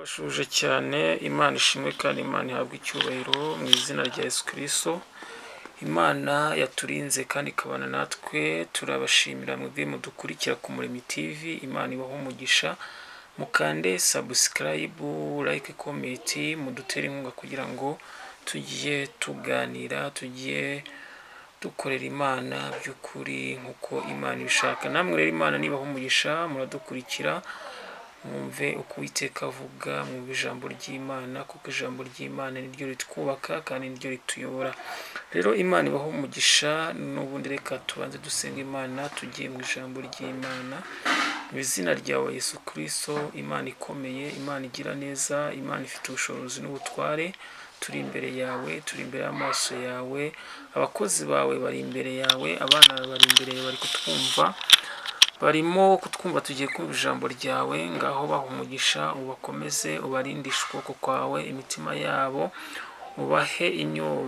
Bashuje cyane Imana ishimwe kandi Imana ihabwa icyubahiro mu izina rya Yesu Kristo. Imana yaturinze kandi ikabana natwe, turabashimira mwebwe mudukurikira ku Muremyi TV. Imana ibahe umugisha, mukande subscribe, like, comment, mudutere inkunga kugira ngo tugiye tuganira, tugiye dukorera Imana by'ukuri nk'uko Imana ibishaka. Namwe rero Imana nibahe umugisha, muradukurikira mwumve uko Uwiteka avuga, mwumve ijambo ry'Imana, kuko ijambo ry'Imana niryo ritwubaka kandi niryo rituyobora. Rero Imana ibaho umugisha, n'ubundi reka tubanze dusenga Imana tugiye mu ijambo ry'Imana. Mu izina ryawe Yesu Kristo, Imana ikomeye, Imana igira neza, Imana ifite ubushobozi n'ubutware, turi imbere yawe, turi imbere y'amaso yawe, abakozi bawe bari imbere yawe, abana bari imbere yawe bari kutwumva, barimo kutwumva, tugiye kumva ijambo ryawe. Ngaho baha umugisha, ubakomeze, ubarindishe ukuboko kwawe imitima yabo, ubahe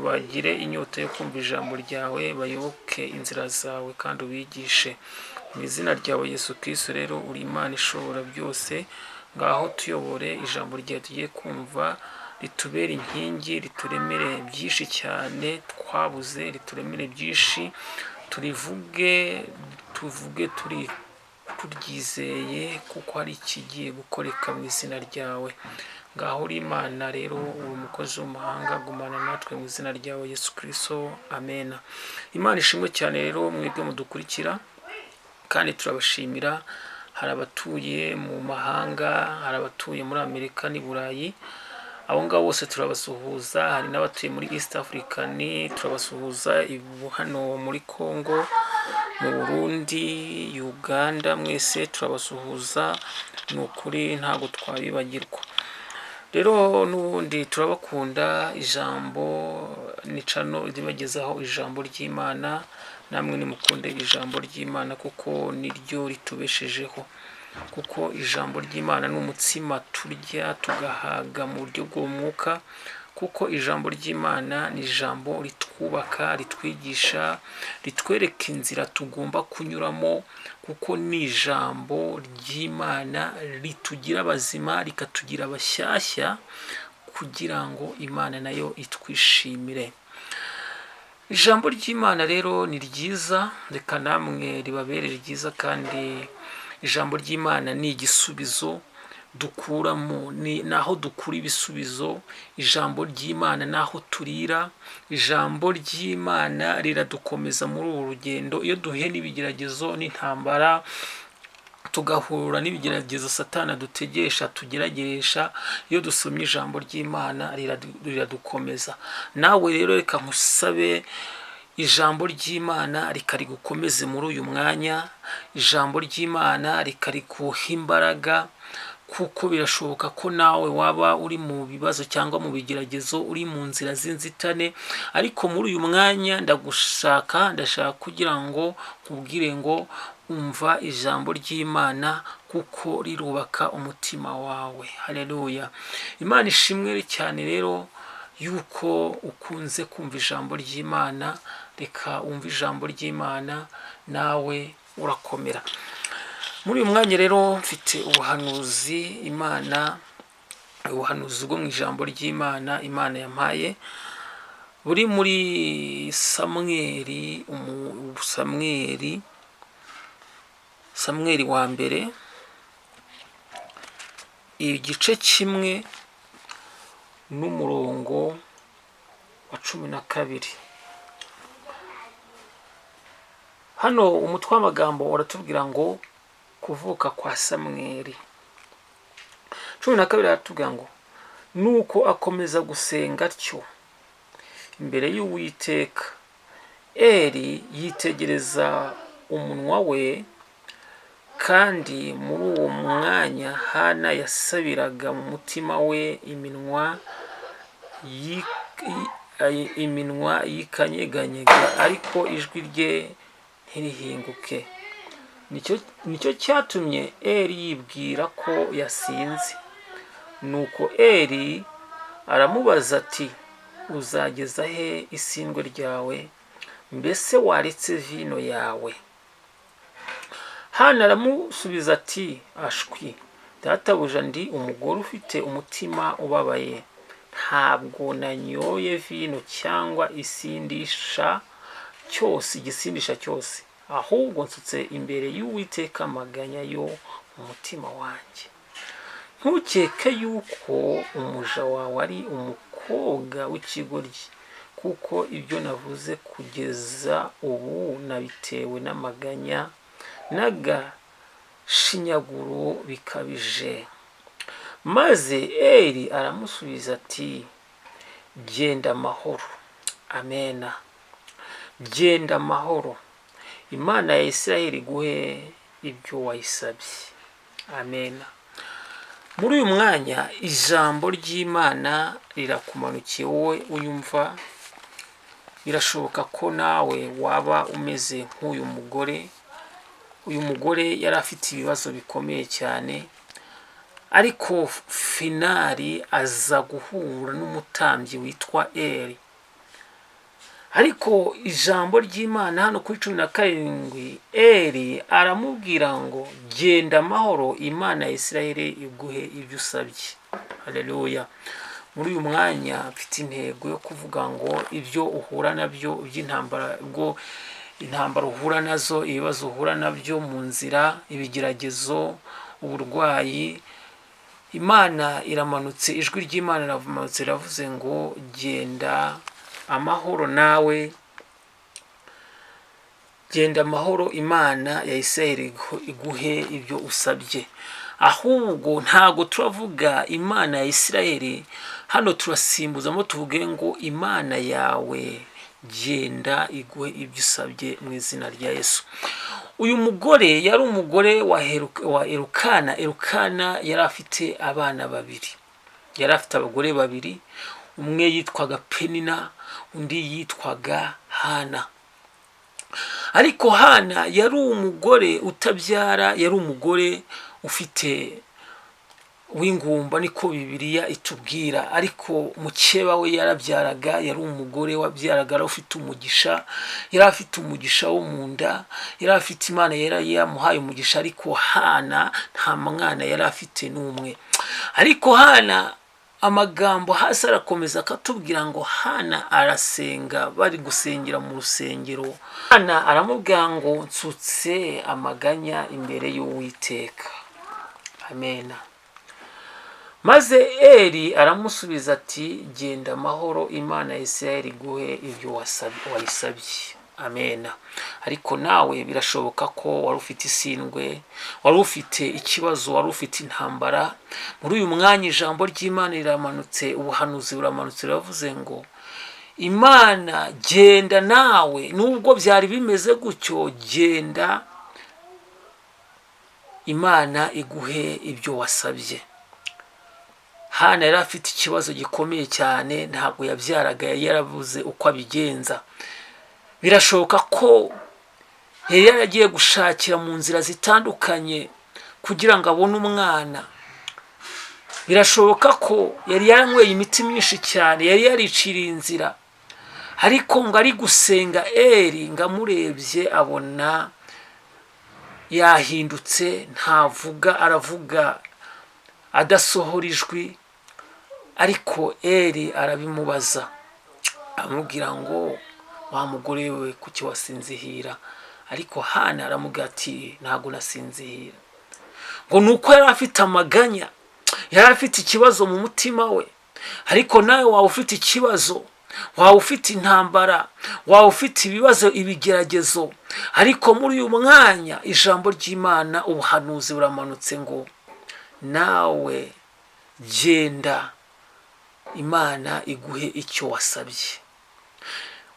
bagire inyota yo kumva ijambo ryawe, bayoboke inzira zawe kandi ubigishe. Mu izina ryawe Yesu Kristo rero uri Imana ishobora byose, ngaho tuyobore ijambo ryawe tugiye kumva, ritubere inkingi, rituremere byinshi cyane twabuze, rituremere byinshi, tuvuge turyizeye kuko hari ikigiye gukoreka mu izina ryawe. Ngaho uri Imana rero, uri umukozi w'umuhanga, gumana natwe mu izina ryawe Yesu Kristo, amen. Imana ishimwe cyane rero mwebwe mudukurikira kandi turabashimira. Hari abatuye mu mahanga, hari abatuye muri Amerika n'i Burayi, abo ngabo bose turabasuhuza. Hari n'abatuye muri East African, turabasuhuza. Hano muri Congo, mu Burundi, Uganda, mwese turabasuhuza, ni ukuri ntabwo twabibagirwa. Rero n'ubundi turabakunda, ijambo ni cano ribagezaho ijambo ry'Imana. Namwe nimukunde ijambo ry'Imana kuko niryo ritubeshejeho, kuko ijambo ry'Imana ni umutsima turya tugahaga mu buryo bw'umwuka, kuko ijambo ry'Imana ni ijambo ritwubaka, ritwigisha, ritwereka inzira tugomba kunyuramo, kuko ni ijambo ry'Imana ritugira abazima, rikatugira abashyashya, kugira ngo Imana nayo itwishimire. Ijambo ry'Imana rero ni ryiza, reka namwe ribabere ryiza, kandi ijambo ry'Imana ni igisubizo dukuramo, naho dukura ibisubizo. Ijambo ry'Imana naho turira, ijambo ry'Imana riradukomeza muri uru rugendo. Iyo duhuye n'ibigeragezo n'intambara, tugahura n'ibigeragezo Satani adutegesha, tugerageresha, iyo dusomye ijambo ry'Imana riradukomeza. Nawe rero reka nkusabe, ijambo ry'Imana rikarigukomeze muri uyu mwanya, ijambo ry'Imana rikariguha imbaraga, kuko birashoboka ko nawe waba uri mu bibazo cyangwa mu bigeragezo, uri mu nzira z'inzitane, ariko muri uyu mwanya ndashaka kugira ngo nkubwire ngo umva ijambo ry'Imana, kuko rirubaka umutima wawe. Haleluya. Imana ishimwe cyane rero yuko ukunze kumva ijambo ry'Imana. Reka wumve ijambo ry'Imana, nawe urakomera. Muri uyu mwanya rero mfite ubuhanuzi bwo mu ijambo ry'Imana Imana yampaye, buri muri Samweli wa mbere, igice kimwe n'umurongo wa 12. Hano umutwe w'amagambo uratubwira ngo kuvuka kwa Samweli. 12 aratubwira ngo nuko akomeza gusenga atyo imbere y'Uwiteka, Eli yitegereza umunwa we, kandi muri uwo mwanya Hana yasabiraga mu mutima we iminwa yikanyeganyega, ariko ijwi rye ntirihinguke. Nicyo cyatumye Eli yibwira ko yasinze. Nuko Eli aramubaza ati, uzageza he isindwe ryawe? Mbese waretse vino yawe? Hana aramusubiza ati, ashwi, databuja ndi umugore ufite umutima ubabaye, ntabwo nanyoye vino cyangwa igisindisha cyose, ahubwo nsutse imbere y'Uwiteka amaganya yo mu mutima wanjye. Ntukeke yuko umuja wawe ari umukobwa w'ikigoryi, kuko ibyo navuze kugeza ubu nabitewe n'amaganya n'agashinyaguro bikabije. Maze Eli aramusubiza ati, genda amahoro. Amena. Genda amahoro. Imana ya Isirayeli iguhe ibyo wayisabye. Amena. Muri uyu mwanya ijambo ry'Imana rirakumanukiye wowe uyumva. Birashoboka ko nawe waba umeze nk'uyu mugore. Uyu mugore yari afite ibibazo bikomeye cyane, ariko finali aza guhura n'umutambyi witwa Eli. Ariko ijambo ry'Imana hano kuri 17, Eli aramubwira ngo genda amahoro, Imana ya Isirayeli iguhe ibyo usabye. Haleluya. Muri uyu mwanya mfite intego yo kuvuga ngo ibyo uhura nabyo by'intambara, ubwo intambara uhura nazo, ibibazo uhura nabyo mu nzira, ibigeragezo, uburwayi, Imana iramanutse, ijwi ry'Imana riramanutse riravuze ngo genda amahoro nawe. Genda amahoro, Imana ya Isirayeli iguhe ibyo usabye. Ahubwo ntago turavuga Imana ya Isirayeli, hano turasimbuzamo tuvuge ngo Imana yawe genda iguhe ibyo usabye mu izina rya Yesu. Uyu mugore yari umugore wa Elukana. Elukana yari afite abana babiri. Yari afite abagore babiri, umwe yitwaga Penina, undi yitwaga Hana. Ariko Hana yari umugore utabyara, yari umugore ufite w'ingumba, niko Bibiliya itubwira. Ariko mukeba we yarabyaraga, yari umugore wabyaraga, ufite umugisha, yari afite umugisha wo mu nda, yari afite Imana yari yamuhaye umugisha. Ariko Hana nta mwana yari afite n'umwe. Ariko Hana, amagambo hasi arakomeza akatubwira ngo Hana arasenga, bari gusengera mu rusengero. Hana aramubwira ngo nsutse amaganya imbere y'Uwiteka. Amena. Maze Eli aramusubiza ati, genda amahoro, Imana ya Isirayeli iguhe ibyo wayisabye. Amena. Ariko nawe birashoboka ko wari ufite isindwe, wari ufite ikibazo, wari ufite intambara. Muri uyu mwanya ijambo ry'Imana riramanutse, ubuhanuzi buramanutse, riravuze ngo Imana genda nawe, nubwo byari bimeze gutyo, genda, Imana iguhe ibyo wasabye. Hana yari afite ikibazo gikomeye cyane, ntabwo yabyaraga, yarabuze uko abigenza. Birashoboka ko yari yaragiye gushakira mu nzira zitandukanye kugira ngo abone umwana. Birashoboka ko yari yaranyweye imiti myinshi cyane, yari yariciriye inzira. Ariko ngo ari gusenga Eli, ngo amurebye abona yahindutse, ntavuga, aravuga adasohora ijwi. Ariko Eli arabimubaza, amubwira ngo wa mugore we kuki wasinzihira? Ariko Hana aramubwira ati ntago nasinzihira. Ngo nuko yari afite amaganya, yari afite ikibazo mu mutima we. Ariko nawe waba ufite ikibazo, waba ufite intambara, waba ufite ibibazo, ibigeragezo. Ariko muri uyu mwanya ijambo ry'Imana, ubuhanuzi buramanutse ngo nawe genda, Imana iguhe icyo wasabye.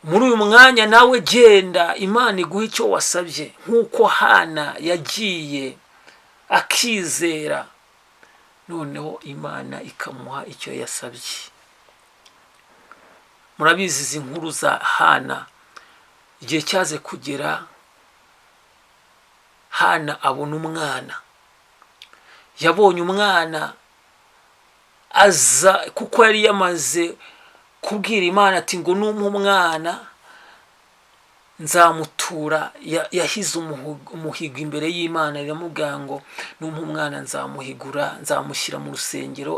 Muri uyu mwanya nawe genda, Imana iguhe icyo wasabye. Nk'uko Hana yagiye akizera, noneho Imana ikamuha icyo yasabye. Murabizi izi nkuru za Hana. Igihe cyaze kugera, Hana abona umwana. Yabonye umwana aza, kuko yari yamaze kubwira Imana ati ngo numpa umwana nzamutura. Yahize umuhigo imbere y'Imana, iramubwira ngo numpa umwana nzamuhigura, nzamushyira mu rusengero,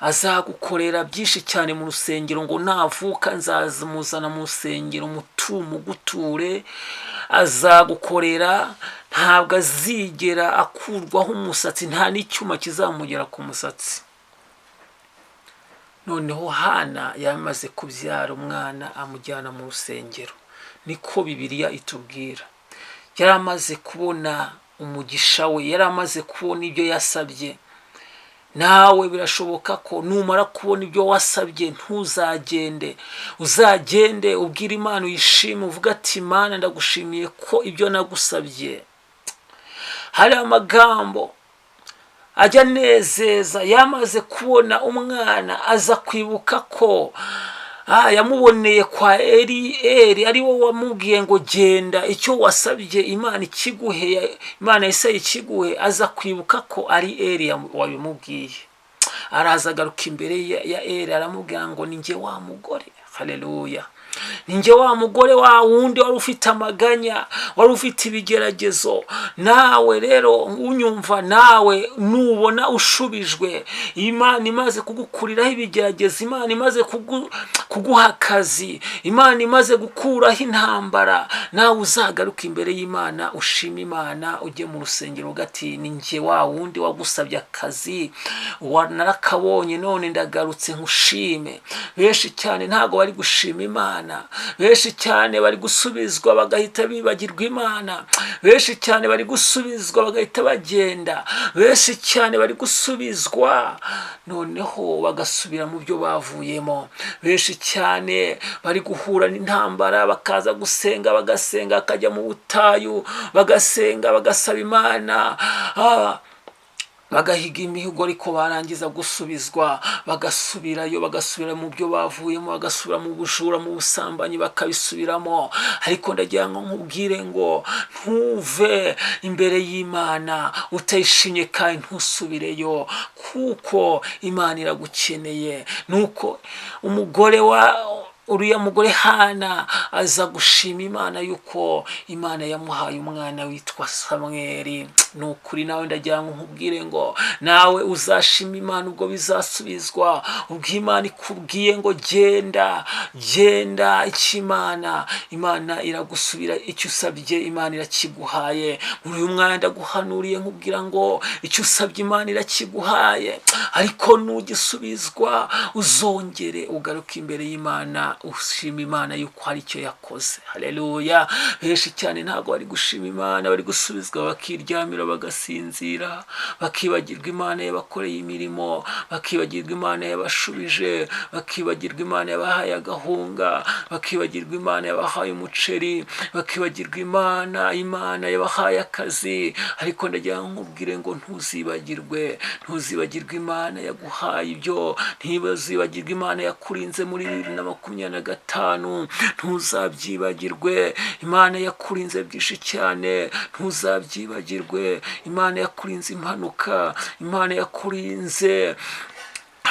azagukorera byinshi cyane mu rusengero, ngo navuka nzamuzana mu rusengero muguture, azagukorera, ntabwo azigera akurwaho umusatsi, nta n'icyuma kizamugera ku musatsi. noneho Hana yamaze kubyara umwana amujyana mu rusengero, niko Bibiliya itubwira. yari amaze kubona umugisha we, yari amaze kubona ibyo yasabye. nawe birashoboka ko numara kubona ibyo wasabye ntuzagende, uzagende ubwira Imana uyishime, uvuga ati Imana ndagushimiye ko ibyo nagusabye. hari amagambo ajya nezeza. yamaze kubona umwana aza kwibuka ko yamuboneye kwa Eli ari wo wamubwiye ngo genda icyo wasabye Imana ikiguhe, Imana Isayi ikiguhe. aza kwibuka ko ari Eli wabimubwiye. araza agaruka imbere ya Eli aramubwira ngo ni njye wa mugore. haleluya. ninjye wa mugore wa wundi wari ufite amaganya, wari ufite ibigeragezo. nawe rero unyumva, nawe nubona ushubijwe, Imana imaze kugukuriraho ibigeragezo, Imana imaze kuguha akazi, Imana imaze gukuraho intambara, nawe uzagaruka imbere y'Imana ushima Imana, ujye mu rusengero ugati ninjye wa wundi wagusabye akazi, narakabonye none ndagarutse nkushime. benshi cyane ntago bari gushima Imana, benshi cyane bari gusubizwa bagahita bibagirwa Imana, benshi cyane bari gusubizwa bagahita bagenda, benshi cyane bari gusubizwa noneho bagasubira mu byo bavuyemo, benshi cyane bari guhura n'intambara bakaza gusenga, bagasenga bakajya mu butayu, bagasenga bagasaba Imana, bagahiga imihigo, ariko barangiza gusubizwa bagasubirayo, bagasubira mu byo bavuyemo, bagasubira mu bujura, mu busambanyi bakabisubiramo. ariko ndagira ngo nkubwire ngo ntuve imbere y'Imana utayishimye kandi ntusubireyo, kuko Imana iragukeneye. nuko uriya mugore Hana aza gushima Imana yuko Imana yamuhaye umwana witwa Samweli. nukuri nawe ndagira ngo nkubwire ngo nawe uzashima Imana ubwo bizasubizwa, ubwo Imana ikubwiye ngo genda Imana iragusubira. icyo usabye Imana irakiguhaye. muri uyu mwanya ndaguhanuriye nkubwira ngo icyo usabye Imana irakiguhaye, ariko nugisubizwa uzongere ugaruke imbere y'Imana ushima Imana yuko hari icyo yakoze. haleluya. benshi cyane ntabwo bari gushima Imana, bari gusubizwa bakiryamira bagasinzira, bakibagirwa Imana yabakoreye imirimo, bakibagirwa Imana yabashubije, bakibagirwa Imana yabahaye agahunga, bakibagirwa Imana yabahaye umuceri, bakibagirwa Imana yabahaye akazi. ariko ndagira ngo nkubwire ngo ntuzibagirwe Imana yaguhaye ibyo, ntibazibagirwe Imana yakurinze muri 2025, ntuzabyibagirwe. Imana yakurinze byinshi cyane, ntuzabyibagirwe. Imana yakurinze impanuka, Imana yakurinze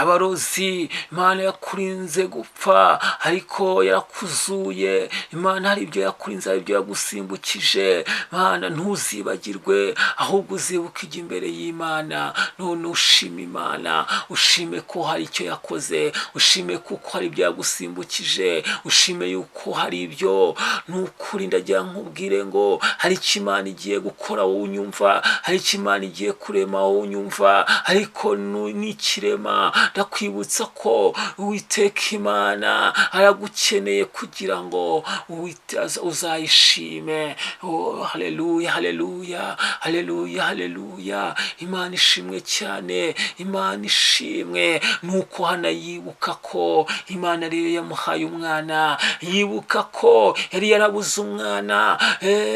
abarozi, Imana yakurinze gupfa ariko yarakuzuye. Imana hari ibyo yakurinze, hari ibyo yagusimbukije. Imana ntuzibagirwe, ahubwo uzibuke ijya imbere y'Imana, none ushime Imana, ushime ko hari icyo yakoze, ushime kuko hari ibyo yagusimbukije, ushime yuko hari ibyo. nukuri ndagira nkubwire ngo hari icyo Imana igiye gukora wowe unyumva, hari icyo Imana igiye kurema wowe unyumva, ariko n'ikirema ndakwibutsa ko Uwiteka Imana aragukeneye kugira ngo uzayishime. haleluya, haleluya, haleluya, haleluya. Imana ishimwe cyane, Imana ishimwe. nuko Hana yibuka ko Imana ariyo yamuhaye umwana, yibuka ko yari yarabuze umwana.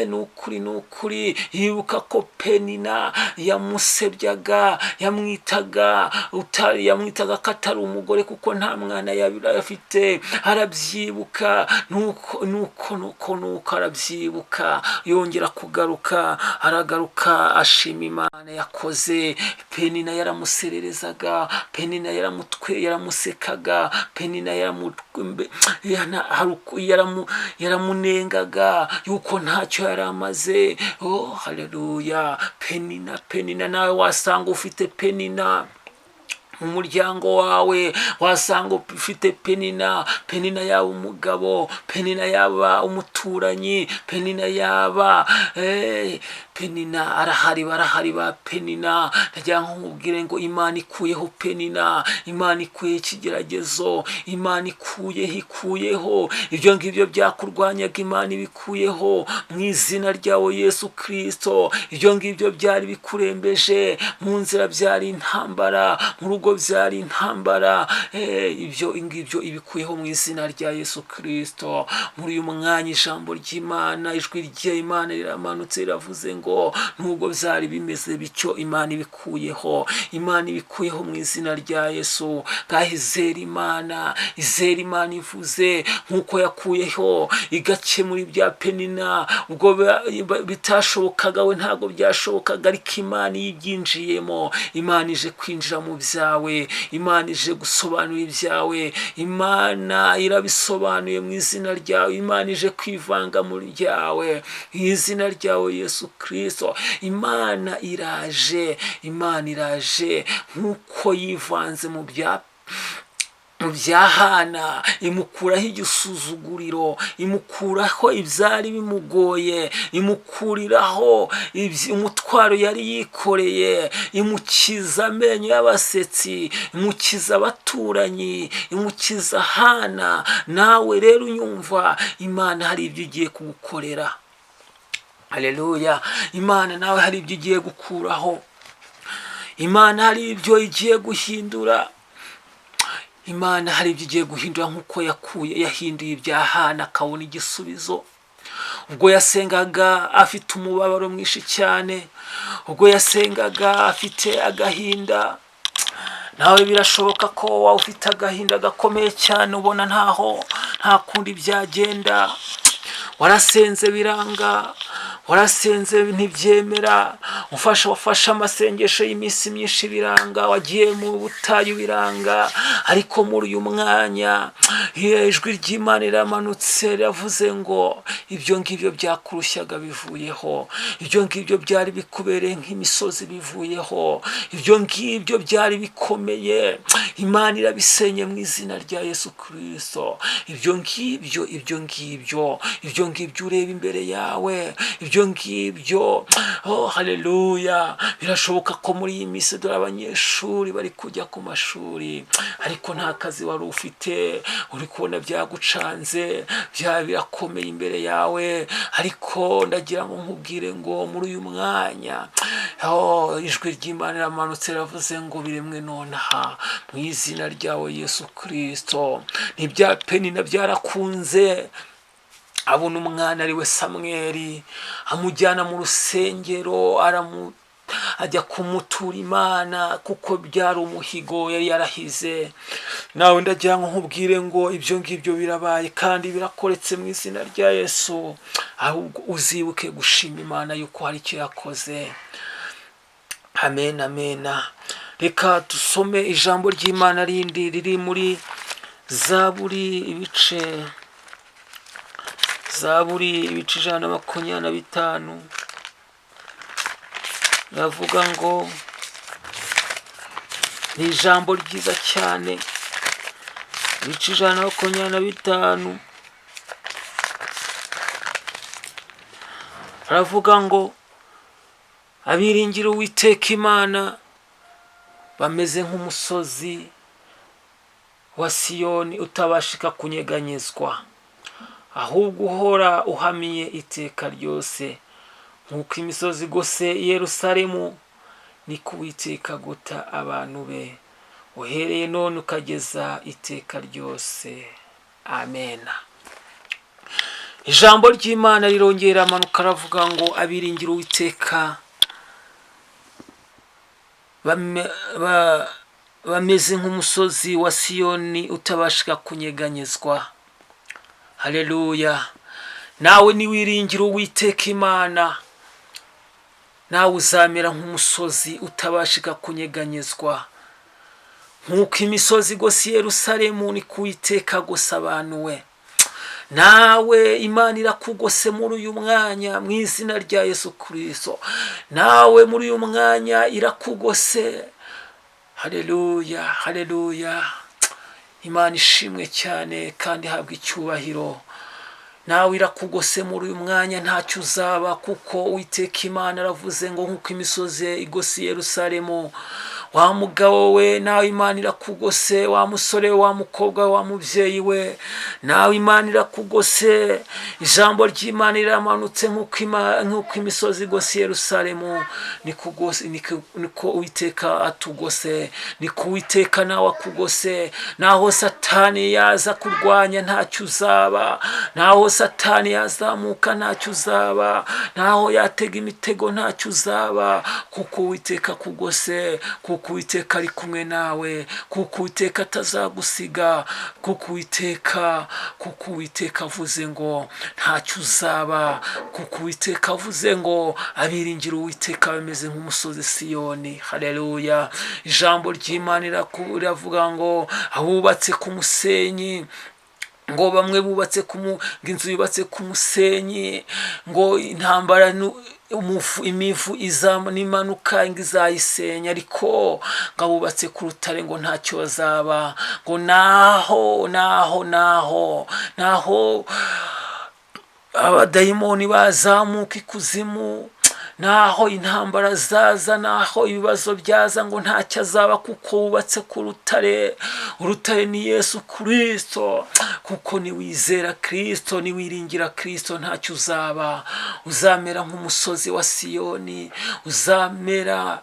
nukuri yibuka ko Penina yamusebyaga, yamwitaga yibutsaga ko atari umugore kuko nta mwana afite. Arabyibuka nuko arabyibuka, yongera kugaruka, aragaruka ashima Imana yakoze. Penina yaramusererezaga, Penina yaramusekaga, Penina yaramunengaga yuko ntacyo yari amaze. Oh haleluya! Penina nawe wasanga ufite Penina mu muryango wawe, wasanga ufite Penina yaba umugabo, Penina yaba umuturanyi, Penina yaba Penina barahari ba Penina. Ndagira ngo nkubwire ngo Imana ikuyeho Penina, Imana ikuyeho ikigeragezo, Imana ikuyeho ibyo ngibyo byakurwanyaga, Imana ibikuyeho mu izina ryawe Yesu Kristo. Ibyo ngibyo byari bikurembeje, mu nzira byari intambara, mu rugo byari intambara, ibyo ngibyo ibikuyeho mu izina rya Yesu Kristo. Muri uyu mwanya ijambo ry'Imana, ijwi ry'Imana riramanutse riravuze ngo nubwo byari bimeze bityo, Imana ibikuyeho, Imana ibikuyeho mu izina rya Yesu. Izere Imana ivuze nk'uko yakuyeho igakemura ibya Penina ubwo bitashobokaga, we ntabwo byashobokaga, ariko Imana yibyinjiyemo. Imana ije kwinjira mu byawe, Imana ije gusobanura ibyawe, Imana irabisobanuye mu izina ryawe, Imana ije kwivanga mu ryawe mu izina ryawe Yesu Kristo. Imana iraje nk'uko yivanze mu bya Hana, imukuraho igisuzuguriro, imukuraho ibyari bimugoye, imukuriraho umutwaro yari yikoreye, imukiza amenyo y'abasetsi, imukiza abaturanyi, imukiza Hana. Nawe rero unyumva, Imana hari ibyo igiye kugukorera. Haleluya! Imana nawe hari ibyo igiye gukuraho, Imana hari ibyo igiye guhindura, Imana hari ibyo igiye guhindura nk'uko yahinduye ibya Hana akabona igisubizo. Ubwo yasengaga afite umubabaro mwinshi cyane, ubwo yasengaga afite agahinda, nawe birashoboka ko waba ufite agahinda gakomeye cyane, ubona nta kundi byagenda. Warasenze biranga, warasenze ntibyemera, wafashe amasengesho y'iminsi myinshi biranga, wagiye mu butayu biranga, ariko muri uyu mwanya ijwi ry'Imana riramanutse riravuze ngo ibyo ngibyo byakurushyaga bivuyeho, ibyo ngibyo byari bikubereye nk'imisozi bivuyeho, ibyo ngibyo byari bikomeye, Imana irabisenye mu izina rya Yesu Kristo. Ibyo ngibyo ureba imbere yawe, ibyo ngibyo, oh haleluya, birashoboka ko muri iyi minsi dore abanyeshuri bari kujya ku mashuri, ariko nta kazi wari ufite, uri kubona byagucanze, birakomeye imbere yawe, ariko ndagira ngo nkubwire ngo muri uyu mwanya ijwi ry'Imana riramanutse riravuze ngo biremwe nonaha mu izina ryawe Yesu Kristo. N'ibya Penina byarakunze, abona umwana ari we Samweli, amujyana mu rusengero, ajya kumutura Imana kuko byari umuhigo yari yarahize. Nawe ndagira ngo nkubwire ngo ibyo ngibyo birabaye kandi birakoretse mu izina rya Yesu. Ahubwo uzibuke gushima Imana yuko hari icyo yakoze. Amen, amen. Reka dusome ijambo ry'Imana rindi riri muri Zaburi ibice 125. Navuga ngo ni ijambo ryiza cyane. Ibice 125 aravuga ngo abiringira Uwiteka Imana bameze nk'umusozi wa Siyoni utabashika kunyeganyezwa, ahubwo uhora uhamiye iteka ryose. Nk'uko imisozi igose Yerusalemu, niko Uwiteka agota abantu be, uhereye none ukageza iteka ryose. Amen. Ijambo ry'Imana rirongera amanuka aravuga ngo abiringira Uwiteka bameze nk'umusozi wa Siyoni utabashika kunyeganyezwa. Haleluya. Nawe niwiringira Uwiteka Imana, nawe uzamera nk'umusozi utabashika kunyeganyezwa. Nk'uko imisozi igose Yerusalemu, ni Uwiteka agose abantu we. Nawe Imana irakugose muri uyu mwanya mu izina rya Yesu Kristo. Nawe muri uyu mwanya irakugose. Haleluya, haleluya. Imana ishimwe cyane kandi habwa icyubahiro. Nawe irakugose muri uyu mwanya, ntacyo uzaba, kuko Uwiteka Imana aravuze ngo nk'uko imisozi igose Yerusalemu. Wa mugabo we, nawe Imana irakugose. Wa musore, wa mukobwa, wa mubyeyi we, nawe Imana irakugose. Ijambo ry'Imana riramanutse nk'uko imisozi igose Yerusalemu, niko Uwiteka atugose. Niko Uwiteka nawe akugose. Naho Satani yaza kurwanya, ntacyo uzaba. Naho Satani yazamuka, ntacyo uzaba. Naho yatega imitego, ntacyo uzaba, kuko Uwiteka akugose. Kuko Uwiteka ari kumwe nawe, kuko Uwiteka atazagusiga, kuko Uwiteka avuze ngo ntacyo uzaba, kuko Uwiteka avuze ngo abiringira Uwiteka bameze nk'umusozi Siyoni. Haleluya. Ijambo ry'Imana riravuga ngo abubatse ku musenyi, ngo bamwe bubatse inzu yubatse ku musenyi, ngo intambara imivu nimanuka ngo izayisenya, ariko ngo abubatse ku rutare ngo ntacyo bazaba. Ngo naho abadayimoni bazamuka ikuzimu, naho intambara zaza, naho ibibazo byaza, ngo ntacyo azaba, kuko wubatse ku rutare. Urutare ni Yesu Kristo. Kuko niwizera Kristo, niwiringira Kristo, ntacyo uzaba. Uzamera nk'umusozi wa Siyoni. Uzamera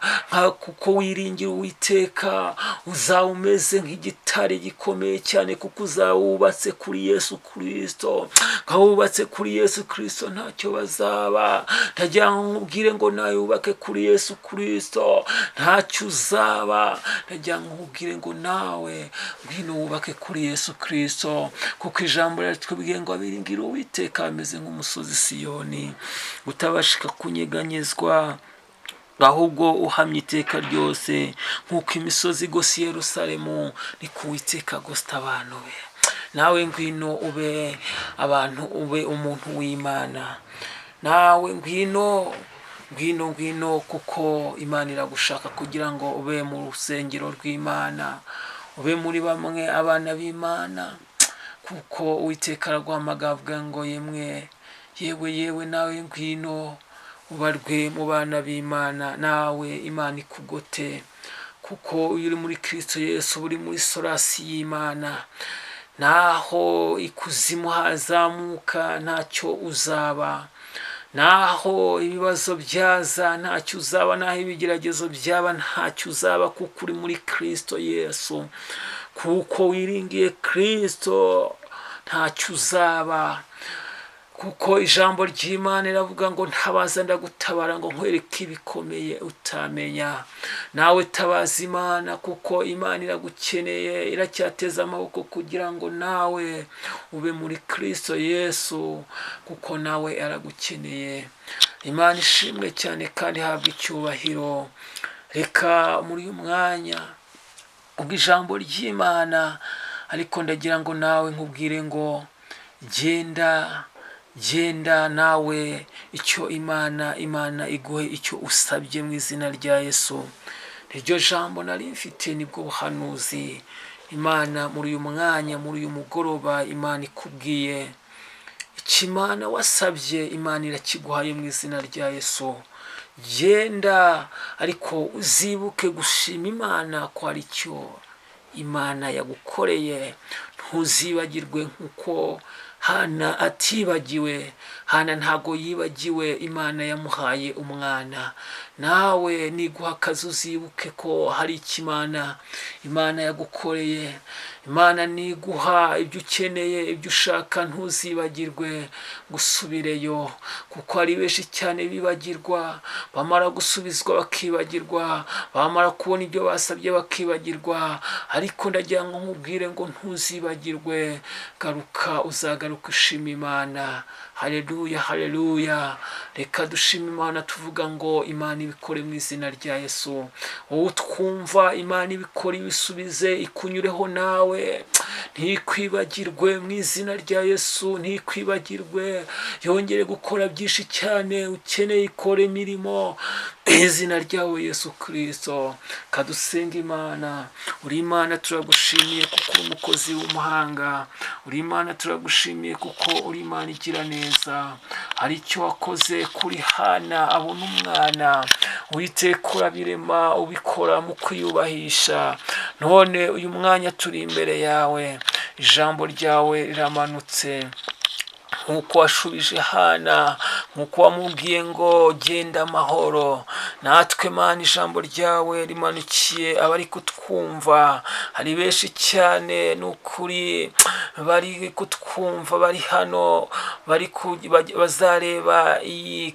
kuko wiringira Uwiteka. Uzaba umeze nk'igitare gikomeye cyane, kuko uzaba wubatse kuri Yesu Kristo. Ngo wubatse kuri Yesu Kristo ntacyo bazaba. Ndagira nkubwire ngo nawe wubake kuri Yesu Kristo, ntacyo uzaba. Ndagira nkubwire ngo nawe ngwino wubake kuri Yesu Kristo, kuko ijambo ryatubwiye ngo abiringira Uwiteka bameze nk'umusozi Siyoni utabashika kunyeganyezwa, ahubwo uhamye iteka ryose. Nk'uko imisozi igose Yerusalemu, niko Uwiteka agose abantu be. Nawe ngwino ube umuntu w'Imana. Nawe ngwino, kuko Imana iragushaka kugira ngo ube mu rusengero rw'Imana, ube muri bamwe abana b'Imana. Kuko Uwiteka araguhamagara avuga ngo yewe nawe ngwino ubarwe mu bana b'Imana. Nawe Imana ikugote, kuko iyo uri muri Kristo Yesu uri muri sorasi y'Imana. Naho ikuzimu hazamuka, ntacyo uzaba. Naho ibibazo byaza, ntacyo uzaba. Naho ibigeragezo byaba, ntacyo uzaba, kuko uri muri Kristo Yesu. Kuko wiringiye Kristo, ntacyo uzaba. Kuko ijambo ry'Imana riravuga ngo ntabaza ndagutabara, ngo nkwereke ibikomeye utamenya. Nawe tabaza Imana, kuko Imana iragukeneye, iracyateza amaboko kugira ngo nawe ube muri Kristo Yesu, kuko nawe aragukeneye. Imana ishimwe cyane kandi habwa icyubahiro. Reka muri uyu mwanya ubwo ijambo ry'Imana, ariko ndagira ngo nawe nkubwire ngo genda nawe icyo Imana iguhe icyo usabye mu izina rya Yesu. Iryo jambo nari mfite nibwo buhanuzi Imana muri uyu mwanya, muri uyu mugoroba, Imana ikubwiye ikimana wasabye, Imana irakiguhaye mu izina rya Yesu. Genda, ariko uzibuke gushima Imana ko ari cyo Imana yagukoreye. Ntuzibagirwe, nkuko Hana atibagiwe. Hana ntago yibagiwe Imana yamuhaye umwana. Nawe niguha akazi uzibuke ko hari icyo Imana yagukoreye. Imana niguha ibyo ukeneye, ibyo ushaka, ntuzibagirwe gusubireyo, kuko hari benshi cyane bibagirwa, bamara gusubizwa bakibagirwa, bamara kubona ibyo basabye bakibagirwa. Ariko ndagira ngo nkubwire ngo ntuzibagirwe, garuka, uzagaruka ushima Imana. Haleluya, haleluya. Reka dushima Imana tuvuga ngo Imana ibikore mu izina rya Yesu. Wowe twumva Imana ibikore, ibisubize, ikunyureho nawe, ntikwibagirwe mu izina rya Yesu, ntikwibagirwe. Yongere gukora byinshi cyane ukeneye, ikore imirimo izina ryawe Yesu Kristo. Kadusenga Imana. Uri Imana turagushimiye kuko uri umukozi w'umuhanga. Uri Imana turagushimiye kuko uri Imana igira neza. Hari icyo wakoze kuri Hana abona umwana. Uwiteka urabirema, ubikora mu kwiyubahisha. None uyu mwanya turi imbere yawe, ijambo ryawe riramanutse nkuko washubije Hana, nkuko wamubwiye ngo genda amahoro. Natwe Mana, ijambo ryawe rimanukiye abari kutwumva. Hari benshi cyane n'ukuri bari kutwumva, bari hano, bazareba iyi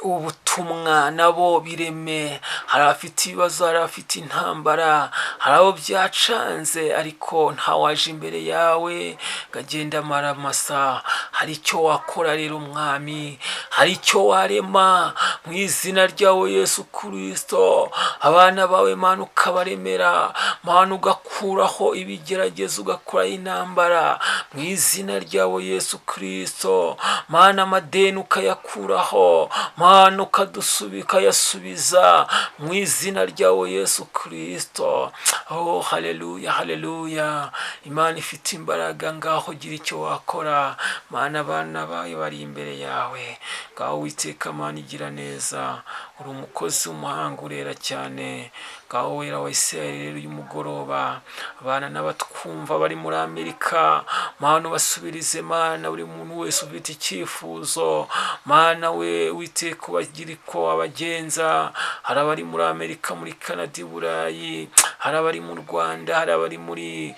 ubutumwa, nabo bireme. Hari abafite ibibazo, hari abafite intambara, hari abo byacanze, ariko ntawaje imbere yawe ngagenda amaramasa. Hari icyo wakora rero Mwami, hari icyo warema mu izina ryawe Yesu Kristo. Abana bawe Mana ukabaremera, Mana ugakuraho ibigeragezo, ugakuraho intambara mu izina ryawe Yesu Kristo. Mana amadeni ukayakuraho, Mana ukayasubiza mu izina ryawe Yesu Kristo. Oh, haleluya, haleluya. Imana ifite imbaraga, ngaho gira icyo wakora. Mana, abana bawe bari imbere yawe, ngaho Uwiteka Mana igira neza. Uri umukozi w'umuhanga, urera cyane. Ngaho wera wa Isirayeli uyu mugoroba, abana n'abatwumva bari muri Amerika, Mana ubasubirize Mana, buri muntu wese ufite icyifuzo, Mana we Uwiteka ubagira ko abagenza. Hari abari muri Amerika, muri Canada, i Burayi, hari abari mu Rwanda, hari abari muri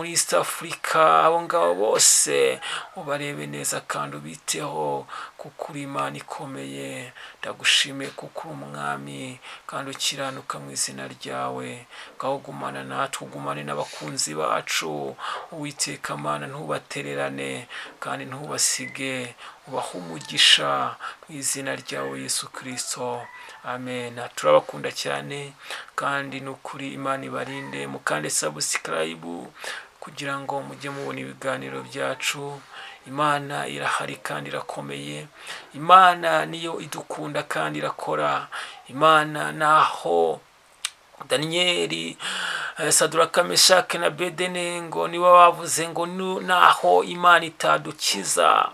East Africa. Abo ngabo bose ubarebe neza kandi ubiteho, kuko uri Imana ikomeye. Ndagushimiye kuko uri umwami kandi ukiranuka mu izina ryawe. Ngaho gumana natwe, ugumane n'abakunzi bacu. Uwiteka Mana, ntubatererane kandi ntubasige, ubahe umugisha mu izina ryawe Yesu Kristo. Amen. Turabakunda cyane kandi nukuri Imana ibarinde. Mukande subscribe kugira ngo mujye mubona ibiganiro byacu. Imana irahari kandi irakomeye. Imana niyo idukunda kandi irakora. Imana naho Daniyeli, Saduraka, Meshaki na Abedenego nibo bavuze ngo naho Imana itadukiza,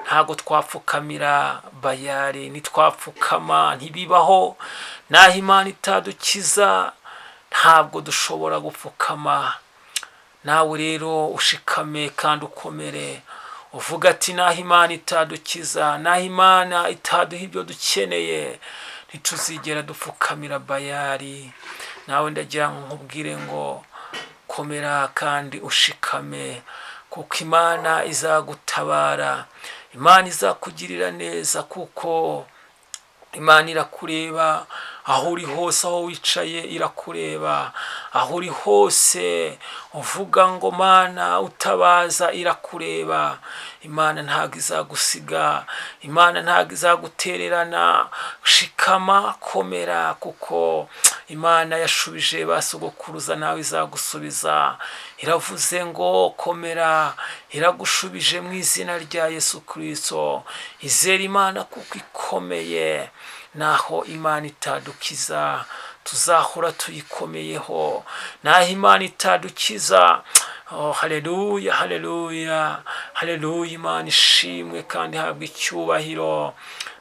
ntago twapfukamira Bayali, ntitwapfukama, ntibibaho. Naho Imana itadukiza ntabwo dushobora gupfukama. Nawe rero ushikame kandi ukomere, uvuga ati naho Imana itadukiza, naho Imana itaduha ibyo dukeneye, ntituzigera dupfukamira Bayali. Nawe ndagira ngo nkubwire ngo komera kandi ushikame, kuko Imana izagutabara, Imana izakugirira neza, kuko Imana irakureba aho uri hose. Aho wicaye irakureba, aho uri hose uvuga ngo Mana utabaza, irakureba. Imana ntabwo izagusiga, Imana ntabwo izagutererana. Shikama, komera, kuko Imana yashubije ba sogokuruza, nawe izagusubiza. Iravuze ngo komera, iragushubije mu izina rya Yesu Kristo. Izera Imana kuko ikomeye. Naho Imana itadukiza, tuzahora tuyikomeyeho. Naho Imana itadukiza, oh haleluya, haleluya, haleluya. Imana ishimwe kandi habwa icyubahiro.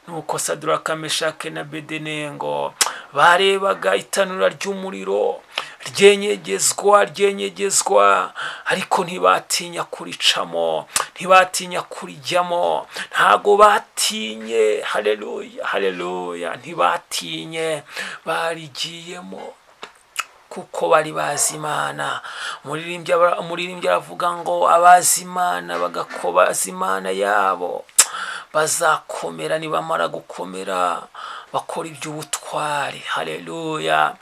Nuko Saduraka, Meshaki na Abedenego barebaga itanura ry'umuriro ryenyegezwa ariko ntibatinya kuricamo, ntibatinya kurijyamo, ntago batinye. Haleluya, ntibatinye, barigiyemo kuko bari bazi Imana. Umuririmbyi aravuga ngo abazi Imana bagakobaza Imana yabo bazakomera, nibamara gukomera bakora iby'ubutwari. Haleluya,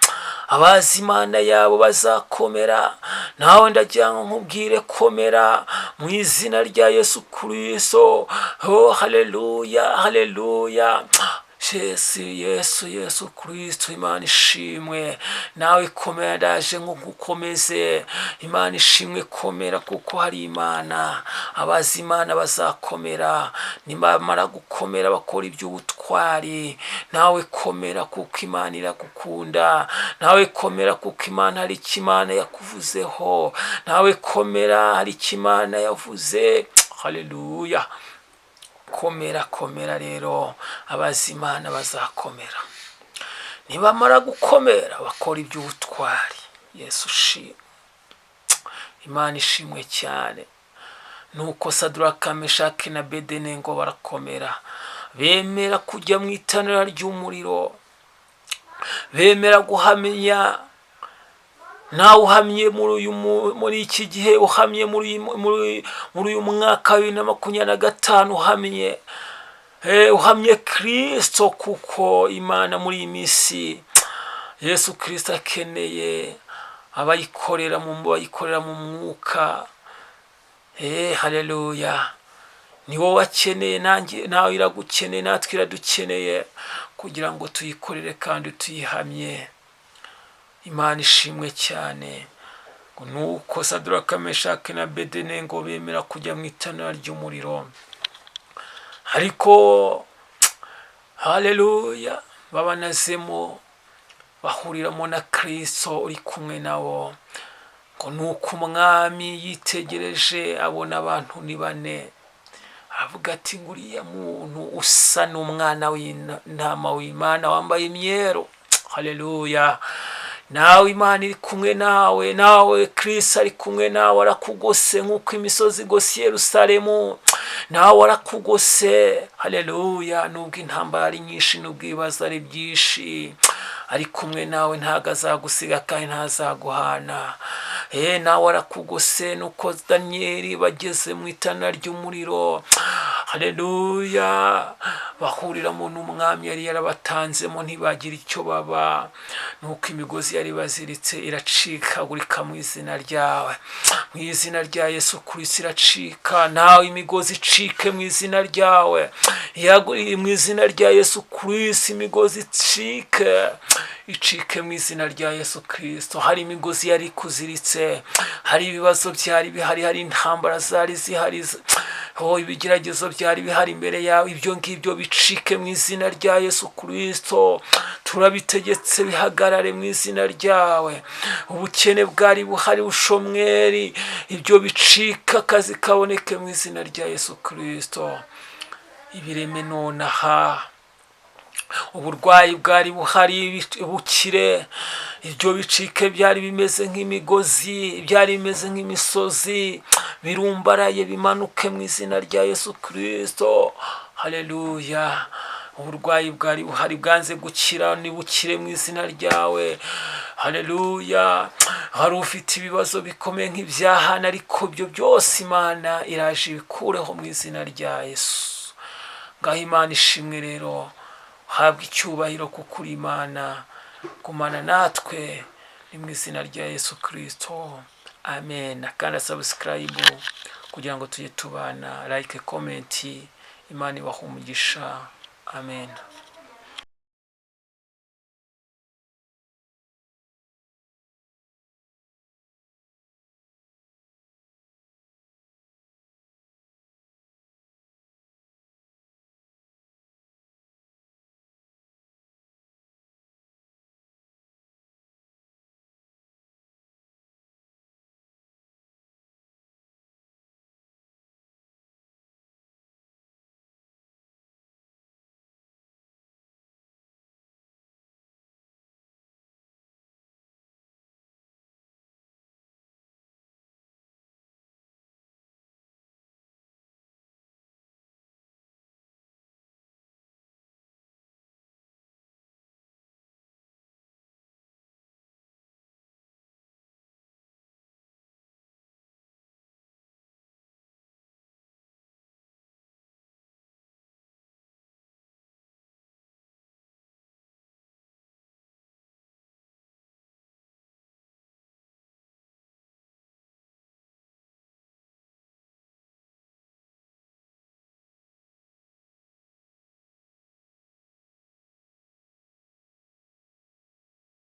abazi Imana yabo bazakomera. Nawe ndagira ngo nkubwire, komera mu izina rya Yesu Kristo. Haleluya, Yesu Kristo, Imana ishimwe. Nawe komera, ndaje ngo ngukomeze. Imana ishimwe, komera kuko hari Imana. Abazi Imana bazakomera, nibamara gukomera bakora iby'ubutwari. Nawe komera kuko Imana iragukunda. Nawe komera kuko Imana hari icyo Imana yakuvuzeho. Nawe komera, hari icyo Imana yavuze. Haleluya, komera rero. Abazi Imana bazakomera, nibamara gukomera bakora iby'ubutwari. Yesu shimwe, Imana ishimwe cyane. Nuko Saduraka, Meshaki na Abedenego barakomera, bemera kujya mu itanura ry'umuriro, bemera guhamya. Nawe uhamye muri iki gihe, uhamye muri uyu mwaka wa 2025, uhamye Kristo, kuko Imana muri iyi minsi Yesu Kristo akeneye abayikorera mu mwuka. Haleluya, ni wowe wakeneye, nawe iragukeneye, natwe iradukeneye kugira ngo tuyikorere kandi tuyihamye. Imana ishimwe cyane. Nuko Saduraka, Meshaki na Abedenego bemera kujya mu itanura ry'umuriro, ariko haleluya, babanazemo, bahuriramo na Kristo uri kumwe nabo. Nuko umwami yitegereje abona abantu ni bane, aravuga ati nguriya muntu usa n'umwana w'intama w'Imana wambaye imyeru. Haleluya, nawe Imana iri kumwe nawe, nawe Kristo ari kumwe nawe, arakugose nk'uko imisozi igose Yerusalemu. Nawe arakugose. Haleluya, nubwo intambara ari nyinshi, nubwo ibibazo ari byinshi, ari kumwe nawe, ntago azagusiga kandi ntazaguhana. Nawe arakugose. Nuko Daniyeli bageze mu itanura ry'umuriro, haleluya, bahuriramo n'umwami yari yarabatanzemo, ntibagira icyo baba. Nuko imigozi yari baziritse iracikagurika mu izina ryawe, mu izina rya Yesu Kristo iracika. Nawe imigozi icike mu izina ryawe, mu izina rya Yesu Kristo imigozi icike mu izina rya Yesu Kristo. Hari imigozi yari kuziritse, hari ibibazo byari bihari, hari intambara zari zihari, ibigeragezo byari bihari imbere yawe, ibyo ngibyo bicike mu izina rya Yesu Kristo. Turabitegetse bihagarare mu izina ryawe. Ubukene bwari buhari, ubushomeri, ibyo bicika, akazi kaboneke mu izina rya Yesu Kristo. Ibireme nonaha, uburwayi bwari buhari, bukire, ibyo bicike. Byari bimeze nk'imigozi, byari bimeze nk'imisozi, birumbaraye, bimanuke mu izina rya Yesu Kristo. Haleluya, uburwayi bwari buhari bwanze gukira, nibukire mu izina ryawe. Haleluya, hari ufite ibibazo bikomeye nk'ibyahana, ariko ibyo byose Imana iraje ibikureho mu izina rya Yesu. Ngaho Imana ishimwe rero, habwa icyubahiro kuko uri Imana. Gumana natwe, ni mu izina rya Yesu Kristo, amen. Kandi subscribe kugira ngo tujye tubana, like, comment. Imana ibahe umugisha, amen.